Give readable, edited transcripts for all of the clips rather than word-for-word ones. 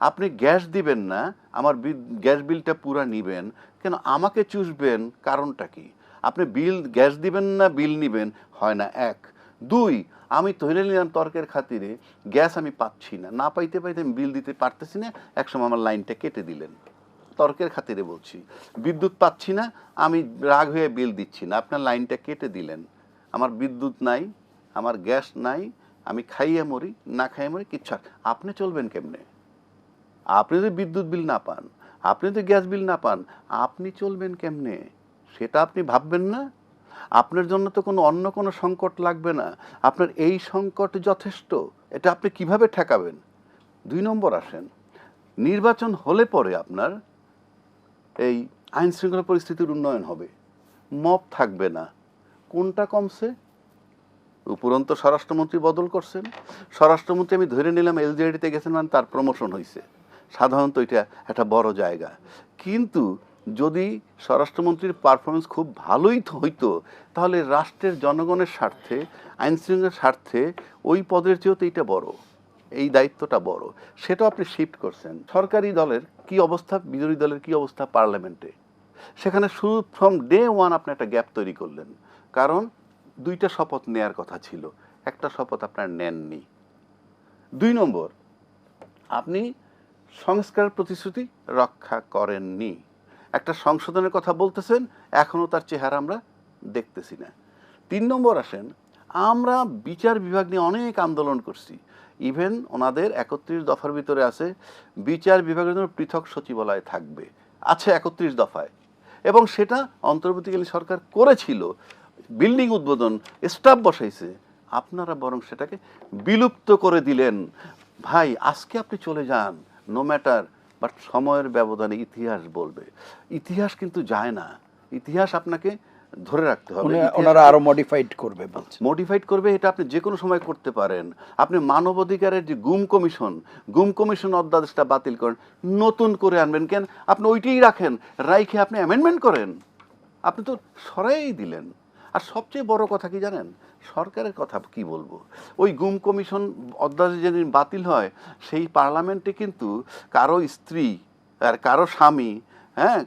আপনি গ্যাস দিবেন না, আমার গ্যাস বিলটা পুরা নিবেন কেন, আমাকে চুষবেন, কারণটা কি? আপনি গ্যাস দিবেন না বিল নিবেন, হয় না। এক। দুই, আমি ধরে নিলাম তর্কের খাতিরে গ্যাস আমি পাচ্ছি না, না পাইতে পাইতে আমি বিল দিতে পারতেছি না, একসময় আমার লাইনটা কেটে দিলেন, তর্কের খাতিরে বলছি। বিদ্যুৎ পাচ্ছি না, আমি রাগ হয়ে বিল দিচ্ছি না, আপনার লাইনটা কেটে দিলেন। আমার বিদ্যুৎ নাই, আমার গ্যাস নাই, আমি খাইয়ে মরি, না খাইয়ে মরি, কিচ্ছু। আপনি চলবেন কেমনে? আপনি যদি বিদ্যুৎ বিল না পান, আপনি যদি গ্যাস বিল না পান, আপনি চলবেন কেমনে? সেটা আপনি ভাববেন না? আপনার জন্য তো অন্য কোনো সংকট লাগবে না, আপনার এই সংকট যথেষ্ট। এটা আপনি কিভাবে ঠেকাবেন? 2 নম্বর আসেন, নির্বাচন হলে পরে আপনার এই আইন শৃঙ্খলা পরিস্থিতির উন্নয়ন হবে, মব থাকবে না। কোনটা কমছে? উপরন্ত স্বরাষ্ট্রমন্ত্রী বদল করছেন, স্বরাষ্ট্রমন্ত্রী আমি ধরে নিলাম এলজেডিতে গেছেন, মানে তার প্রমোশন হয়েছে, সাধারণত এটা একটা বড় জায়গা। কিন্তু যদি স্বরাষ্ট্রমন্ত্রীর পারফরমেন্স খুব ভালোই হইতো, তাহলে রাষ্ট্রের জনগণের স্বার্থে, আইন শৃঙ্খলার স্বার্থে ওই পদের চেয়েও তো এইটা বড়, এই দায়িত্বটা বড়। সেটাও আপনি শিফট করছেন। সরকারি দলের কি অবস্থা, বিরোধী দলের কি অবস্থা পার্লামেন্টে, সেখানে শুরু ফ্রম ডে ওয়ান আপনি একটা গ্যাপ তৈরি করলেন। কারণ 2টা শপথ নেয়ার কথা ছিল, একটা শপথ আপনার নেননি। 2 নম্বর, আপনি সংস্কার প্রতিশ্রুতি রক্ষা করেননি। একটা সংশোধনের কথা বলতেছেন, এখনও তার চেহারা আমরা দেখতেছি না। 3 নম্বর আসেন, আমরা বিচার বিভাগ নিয়ে অনেক আন্দোলন করছি, ইভেন ওনাদের 31 দফার ভিতরে আছে বিচার বিভাগের জন্য পৃথক সচিবালয় থাকবে, আছে 31 দফায়, এবং সেটা অন্তর্বর্তীকালীন সরকার করেছিল, বিল্ডিং উদ্বোধন, স্টাফ বসাইছে। আপনারা বরং সেটাকে বিলুপ্ত করে দিলেন। ভাই, আজকে আপনি চলে যান, নো ম্যাটার, বাট সময়ের ব্যবধানে ইতিহাস বলবে। ইতিহাস কিন্তু যায় না, ইতিহাস আপনাকে ধরে রাখতে হবে। ওনারা আরো মডিফাইড করবে বলছে। মডিফাইড করবে, এটা আপনি যে কোনো সময় করতে পারেন। আপনি মানবাধিকারের যে গুম কমিশন অধ্যাদেশটা বাতিল করেন, নতুন করে আনবেন কেন? আপনি ওইটাই রাখেন, রাইখে আপনি অ্যামেন্ডমেন্ট করেন, আপনি তো সরাই দিলেন। আর সবচেয়ে বড় কথা কি জানেন? সরকারের কথা কি বলবো, ওই গুম কমিশন অধ্যাদেশ যেদিন বাতিল হয়, সেই পার্লামেন্টে কিন্তু কারো স্ত্রী আর কারো স্বামী, হ্যাঁ,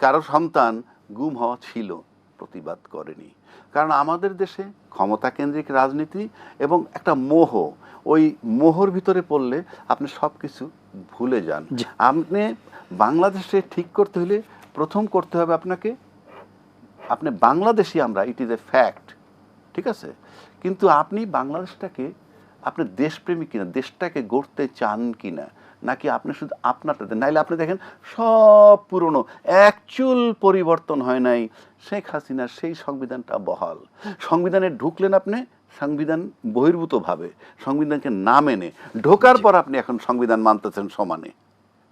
কারো সন্তান গুম হওয়া ছিল, প্রতিবাদ করেনি। কারণ আমাদের দেশে ক্ষমতাকেন্দ্রিক রাজনীতি এবং একটা মোহ, ওই মোহর ভিতরে পড়লে আপনি সব কিছু ভুলে যান। আপনি বাংলাদেশে ঠিক করতে হলে প্রথম করতে হবে আপনাকে, আপনি বাংলাদেশি আমরা, ইট ইজ এ ফ্যাক্ট, ঠিক আছে? কিন্তু আপনি বাংলাদেশটাকে, আপনি দেশপ্রেমিক কিনা, দেশটাকে গড়তে চান কিনা, নাকি আপনি শুধু আপনারটা দেন? নাইলে আপনি দেখেন সব পুরনো, অ্যাকচুয়াল পরিবর্তন হয় নাই। শেখ হাসিনার সেই সংবিধানটা বহাল, সংবিধানে ঢুকলেন আপনি সংবিধান বহির্ভূতভাবে, সংবিধানকে না মেনে ঢোকার পর আপনি এখন সংবিধান মানতেছেন,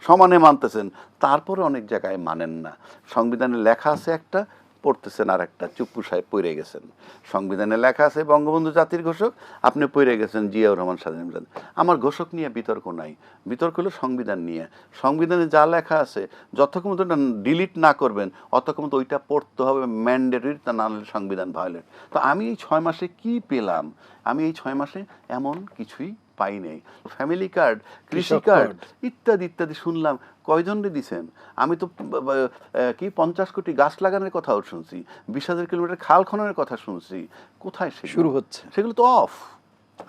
সমানে মানতেছেন, তারপরে অনেক জায়গায় মানেন না। সংবিধানে লেখা আছে একটা, পড়তেছেন আর একটা, চুপ্পু সাহেব পড়ে গেছেন। সংবিধানে লেখা আছে বঙ্গবন্ধু জাতির ঘোষক, আপনি পড়ে গেছেন জিয়াউর রহমান স্বাধীন। আমার ঘোষক নিয়ে বিতর্ক নাই, বিতর্ক হলো সংবিধান নিয়ে। সংবিধানে যা লেখা আছে যতক্ষণ ওটা ডিলিট না করবেন অতক্ষণ তো ওইটা পড়তে হবে, ম্যান্ডেটরি, তা না হলে সংবিধান ভায়োলেট। তো আমি এই 6 মাসে কি পেলাম? আমি এই 6 মাসে এমন কিছুই পাই নাই। ফ্যামিলি কার্ড, কৃষি কার্ড, ইত্যাদি ইত্যাদি শুনলাম। কয়জনরে দিছেন? আমি তো কি 50 কোটি গাছ লাগানোর কথাও শুনছি, 20,000 কিলোমিটার খাল খননের কথা শুনছি। কোথায় শুরু হচ্ছে? সেগুলো তো অফ।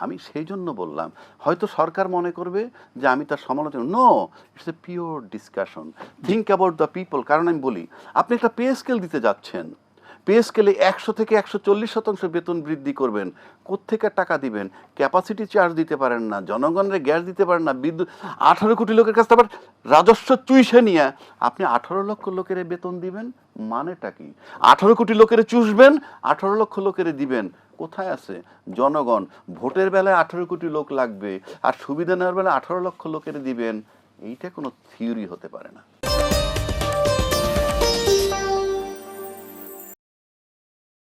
আমি সেই জন্য বললাম, হয়তো সরকার মনে করবে যে আমি তার সমালোচনা, no, it's a pure discussion, think about the people. কারণ আমি বলি, আপনি একটা পে স্কেল দিতে যাচ্ছেন, পে স্কেলে 100 থেকে 140% বেতন বৃদ্ধি করবেন, কোত্থেকে টাকা দিবেন? ক্যাপাসিটি চার্জ দিতে পারেন না, জনগণের গ্যাস দিতে পারেন না, বিদ্যুৎ, 18 কোটি লোকের কাছে আবার রাজস্ব চুইসে নিয়ে আপনি 18 লক্ষ লোকের বেতন দিবেন, মানেটা কি? 18 কোটি লোকের চুষবেন, 18 লক্ষ লোকের দিবেন, কোথায় আছে জনগণ? ভোটের বেলায় 18 কোটি লোক লাগবে, আর সুবিধা নেওয়ার বেলায় 18 লক্ষ লোকের দিবেন, এইটা কোনো থিওরি হতে পারে না।